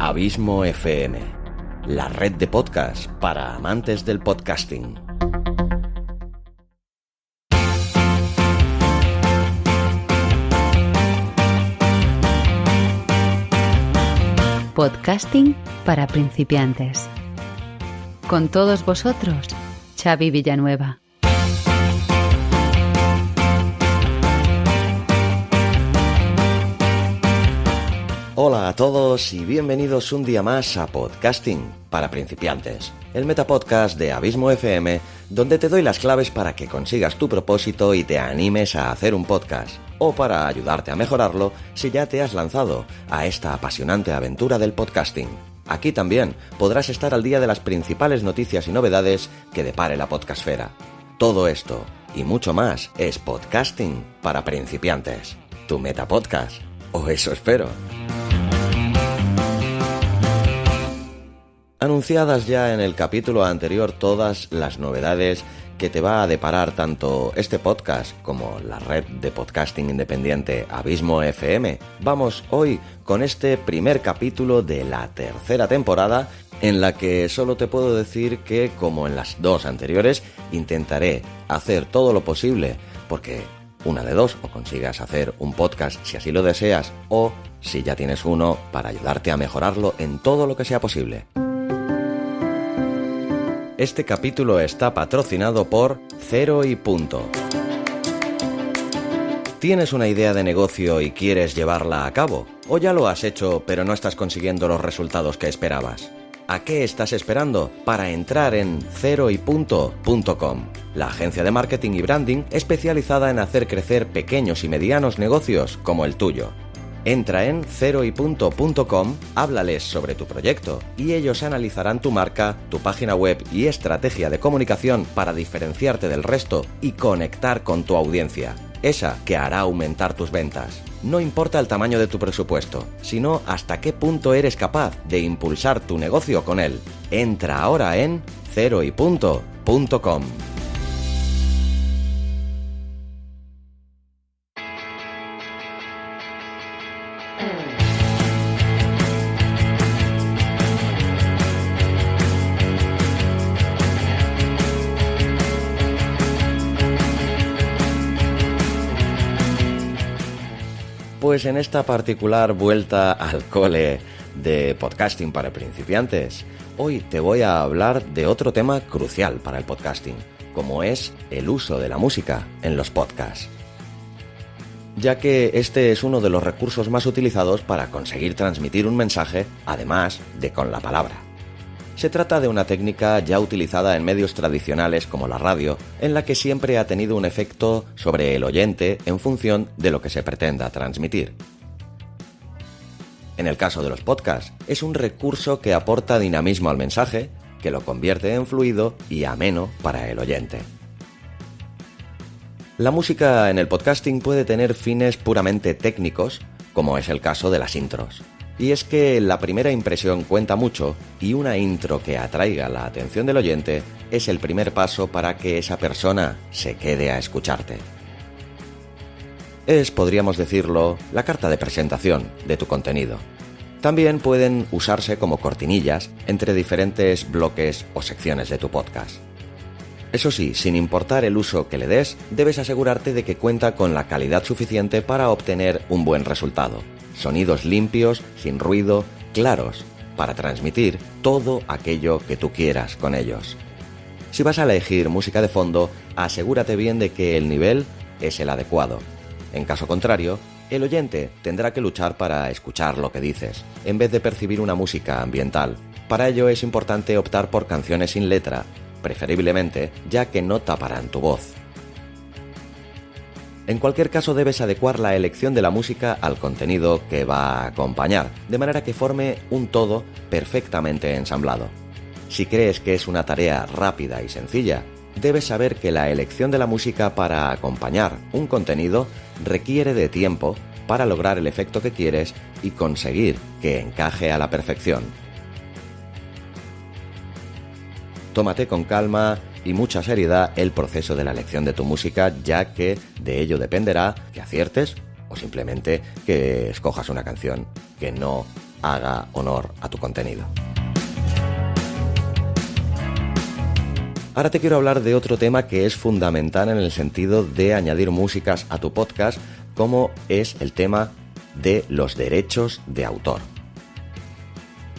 Abismo FM, la red de podcast para amantes del podcasting. Podcasting para principiantes. Con todos vosotros, Xavi Villanueva. Hola a todos y bienvenidos un día más a Podcasting para principiantes, el metapodcast de Abismo FM, donde te doy las claves para que consigas tu propósito y te animes a hacer un podcast, o para ayudarte a mejorarlo si ya te has lanzado a esta apasionante aventura del podcasting. Aquí también podrás estar al día de las principales noticias y novedades que depare la podcastfera. Todo esto y mucho más es Podcasting para principiantes, tu metapodcast, o eso espero. Anunciadas ya en el capítulo anterior todas las novedades que te va a deparar tanto este podcast como la red de podcasting independiente Abismo FM, vamos hoy con este primer capítulo de la tercera temporada, en la que solo te puedo decir que, como en las dos anteriores, intentaré hacer todo lo posible porque una de dos, o consigas hacer un podcast si así lo deseas, o si ya tienes uno, para ayudarte a mejorarlo en todo lo que sea posible. Este capítulo está patrocinado por Cero y Punto. ¿Tienes una idea de negocio y quieres llevarla a cabo? ¿O ya lo has hecho pero no estás consiguiendo los resultados que esperabas? ¿A qué estás esperando para entrar en ceroypunto.com, la agencia de marketing y branding especializada en hacer crecer pequeños y medianos negocios como el tuyo? Entra en ceroypunto.com, háblales sobre tu proyecto y ellos analizarán tu marca, tu página web y estrategia de comunicación para diferenciarte del resto y conectar con tu audiencia, esa que hará aumentar tus ventas. No importa el tamaño de tu presupuesto, sino hasta qué punto eres capaz de impulsar tu negocio con él. Entra ahora en ceroypunto.com. Pues en esta particular vuelta al cole de podcasting para principiantes, hoy te voy a hablar de otro tema crucial para el podcasting, como es el uso de la música en los podcasts. Ya que este es uno de los recursos más utilizados para conseguir transmitir un mensaje, además de con la palabra. Se trata de una técnica ya utilizada en medios tradicionales como la radio, en la que siempre ha tenido un efecto sobre el oyente en función de lo que se pretenda transmitir. En el caso de los podcasts, es un recurso que aporta dinamismo al mensaje, que lo convierte en fluido y ameno para el oyente. La música en el podcasting puede tener fines puramente técnicos, como es el caso de las intros. Y es que la primera impresión cuenta mucho y una intro que atraiga la atención del oyente es el primer paso para que esa persona se quede a escucharte. Es, podríamos decirlo, la carta de presentación de tu contenido. También pueden usarse como cortinillas entre diferentes bloques o secciones de tu podcast. Eso sí, sin importar el uso que le des, debes asegurarte de que cuenta con la calidad suficiente para obtener un buen resultado. Sonidos limpios, sin ruido, claros, para transmitir todo aquello que tú quieras con ellos. Si vas a elegir música de fondo, asegúrate bien de que el nivel es el adecuado. En caso contrario, el oyente tendrá que luchar para escuchar lo que dices, en vez de percibir una música ambiental. Para ello es importante optar por canciones sin letra, preferiblemente, ya que no taparán tu voz. En cualquier caso, debes adecuar la elección de la música al contenido que va a acompañar, de manera que forme un todo perfectamente ensamblado. Si crees que es una tarea rápida y sencilla, debes saber que la elección de la música para acompañar un contenido requiere de tiempo para lograr el efecto que quieres y conseguir que encaje a la perfección. Tómate con calma y mucha seriedad el proceso de la elección de tu música, ya que de ello dependerá que aciertes o simplemente que escojas una canción que no haga honor a tu contenido. Ahora te quiero hablar de otro tema que es fundamental en el sentido de añadir músicas a tu podcast, como es el tema de los derechos de autor.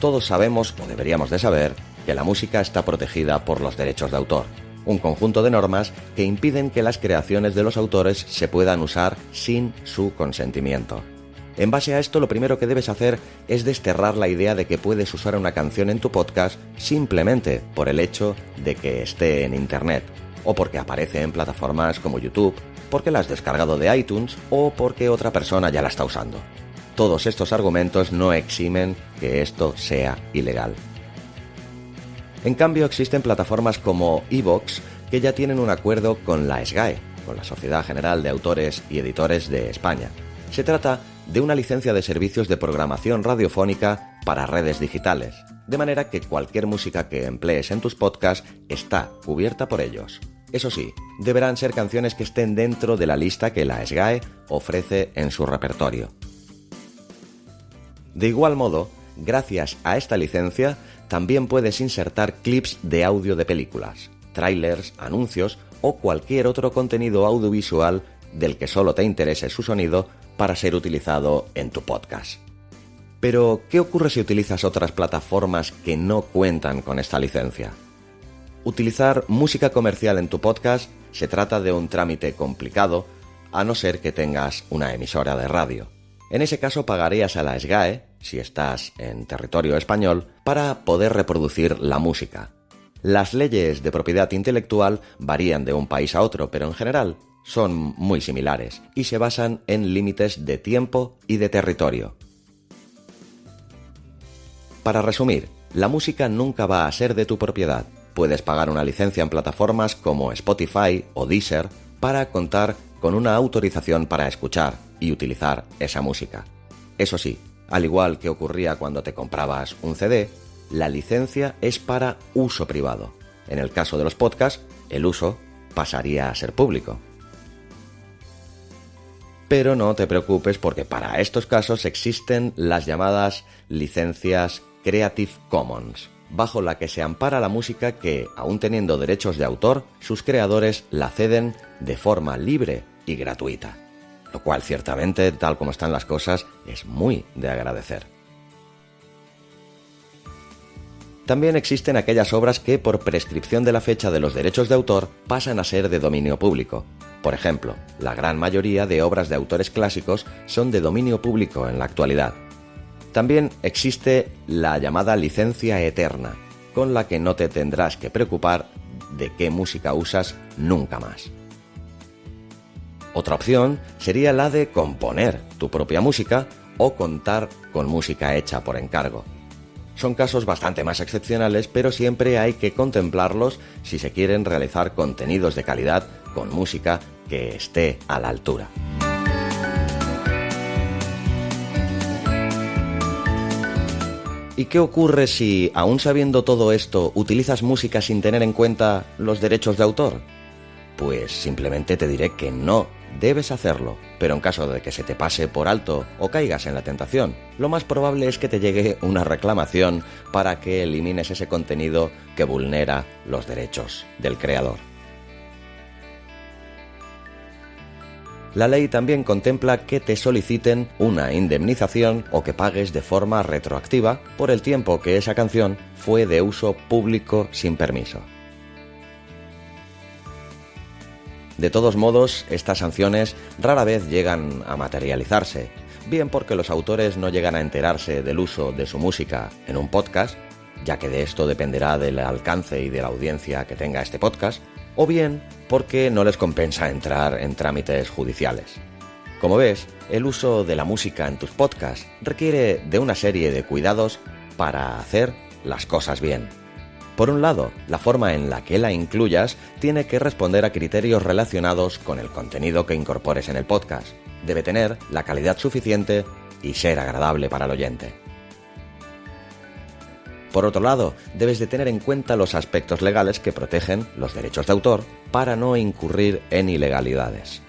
Todos sabemos, o deberíamos de saber, que la música está protegida por los derechos de autor, un conjunto de normas que impiden que las creaciones de los autores se puedan usar sin su consentimiento. En base a esto, lo primero que debes hacer es desterrar la idea de que puedes usar una canción en tu podcast simplemente por el hecho de que esté en Internet, o porque aparece en plataformas como YouTube, porque la has descargado de iTunes o porque otra persona ya la está usando. Todos estos argumentos no eximen que esto sea ilegal. En cambio, existen plataformas como iVoox que ya tienen un acuerdo con la SGAE, con la Sociedad General de Autores y Editores de España. Se trata de una licencia de servicios de programación radiofónica para redes digitales, de manera que cualquier música que emplees en tus podcasts está cubierta por ellos. Eso sí, deberán ser canciones que estén dentro de la lista que la SGAE ofrece en su repertorio. De igual modo, gracias a esta licencia, también puedes insertar clips de audio de películas, trailers, anuncios o cualquier otro contenido audiovisual del que solo te interese su sonido para ser utilizado en tu podcast. Pero, ¿qué ocurre si utilizas otras plataformas que no cuentan con esta licencia? Utilizar música comercial en tu podcast se trata de un trámite complicado, a no ser que tengas una emisora de radio. En ese caso pagarías a la SGAE, si estás en territorio español, para poder reproducir la música. Las leyes de propiedad intelectual varían de un país a otro, pero en general son muy similares y se basan en límites de tiempo y de territorio. Para resumir, la música nunca va a ser de tu propiedad. Puedes pagar una licencia en plataformas como Spotify o Deezer para contar con una autorización para escuchar y utilizar esa música. Eso sí, al igual que ocurría cuando te comprabas un CD, la licencia es para uso privado. En el caso de los podcasts, el uso pasaría a ser público. Pero no te preocupes porque para estos casos existen las llamadas licencias Creative Commons, bajo la que se ampara la música que, aun teniendo derechos de autor, sus creadores la ceden de forma libre y gratuita. Lo cual ciertamente, tal como están las cosas, es muy de agradecer. También existen aquellas obras que, por prescripción de la fecha de los derechos de autor, pasan a ser de dominio público. Por ejemplo, la gran mayoría de obras de autores clásicos son de dominio público en la actualidad. También existe la llamada licencia eterna, con la que no te tendrás que preocupar de qué música usas nunca más. Otra opción sería la de componer tu propia música o contar con música hecha por encargo. Son casos bastante más excepcionales, pero siempre hay que contemplarlos si se quieren realizar contenidos de calidad con música que esté a la altura. ¿Y qué ocurre si, aún sabiendo todo esto, utilizas música sin tener en cuenta los derechos de autor? Pues simplemente te diré que no debes hacerlo, pero en caso de que se te pase por alto o caigas en la tentación, lo más probable es que te llegue una reclamación para que elimines ese contenido que vulnera los derechos del creador. La ley también contempla que te soliciten una indemnización o que pagues de forma retroactiva por el tiempo que esa canción fue de uso público sin permiso. De todos modos, estas sanciones rara vez llegan a materializarse, bien porque los autores no llegan a enterarse del uso de su música en un podcast, ya que de esto dependerá del alcance y de la audiencia que tenga este podcast, o bien porque no les compensa entrar en trámites judiciales. Como ves, el uso de la música en tus podcasts requiere de una serie de cuidados para hacer las cosas bien. Por un lado, la forma en la que la incluyas tiene que responder a criterios relacionados con el contenido que incorpores en el podcast. Debe tener la calidad suficiente y ser agradable para el oyente. Por otro lado, debes de tener en cuenta los aspectos legales que protegen los derechos de autor para no incurrir en ilegalidades.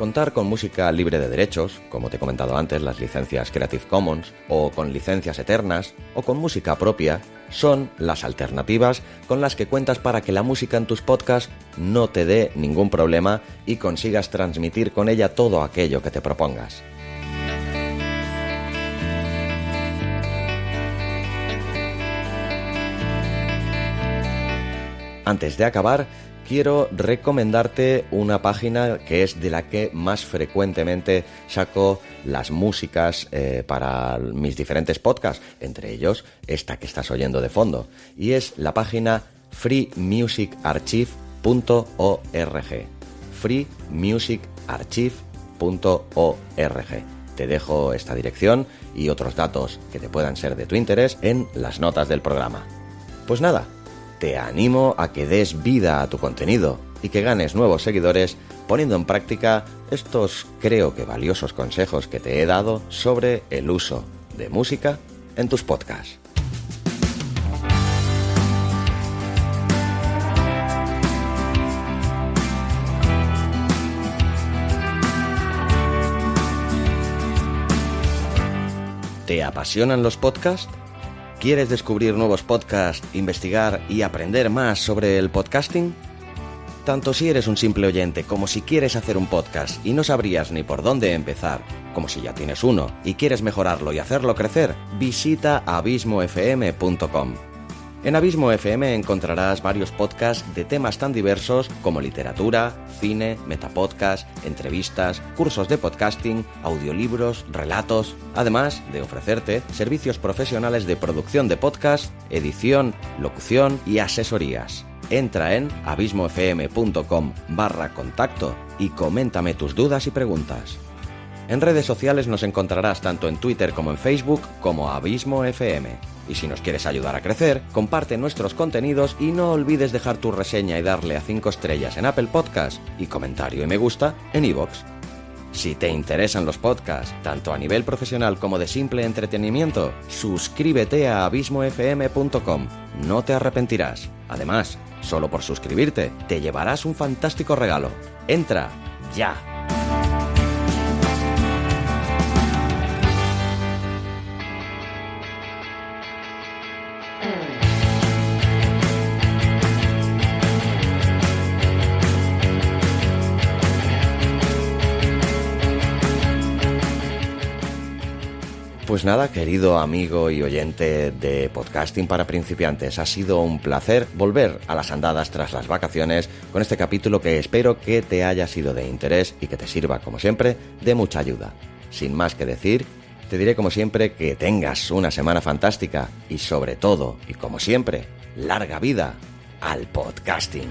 Contar con música libre de derechos, como te he comentado antes, las licencias Creative Commons, o con licencias eternas, o con música propia, son las alternativas con las que cuentas para que la música en tus podcasts no te dé ningún problema y consigas transmitir con ella todo aquello que te propongas. Antes de acabar, quiero recomendarte una página que es de la que más frecuentemente saco las músicas para mis diferentes podcasts, entre ellos esta que estás oyendo de fondo, y es la página freemusicarchive.org. freemusicarchive.org. Te dejo esta dirección y otros datos que te puedan ser de tu interés en las notas del programa. Pues nada, te animo a que des vida a tu contenido y que ganes nuevos seguidores poniendo en práctica estos creo que valiosos consejos que te he dado sobre el uso de música en tus podcasts. ¿Te apasionan los podcasts? ¿Quieres descubrir nuevos podcasts, investigar y aprender más sobre el podcasting? Tanto si eres un simple oyente como si quieres hacer un podcast y no sabrías ni por dónde empezar, como si ya tienes uno y quieres mejorarlo y hacerlo crecer, visita abismofm.com. En Abismo FM encontrarás varios podcasts de temas tan diversos como literatura, cine, metapodcast, entrevistas, cursos de podcasting, audiolibros, relatos, además de ofrecerte servicios profesionales de producción de podcast, edición, locución y asesorías. Entra en abismofm.com/contacto y coméntame tus dudas y preguntas. En redes sociales nos encontrarás tanto en Twitter como en Facebook como Abismo FM. Y si nos quieres ayudar a crecer, comparte nuestros contenidos y no olvides dejar tu reseña y darle a 5 estrellas en Apple Podcast y comentario y me gusta en iVoox. Si te interesan los podcasts, tanto a nivel profesional como de simple entretenimiento, suscríbete a abismofm.com. No te arrepentirás. Además, solo por suscribirte, te llevarás un fantástico regalo. ¡Entra ya! Pues nada, querido amigo y oyente de Podcasting para Principiantes, ha sido un placer volver a las andadas tras las vacaciones con este capítulo que espero que te haya sido de interés y que te sirva, como siempre, de mucha ayuda. Sin más que decir, te diré como siempre que tengas una semana fantástica y sobre todo, y como siempre, larga vida al podcasting.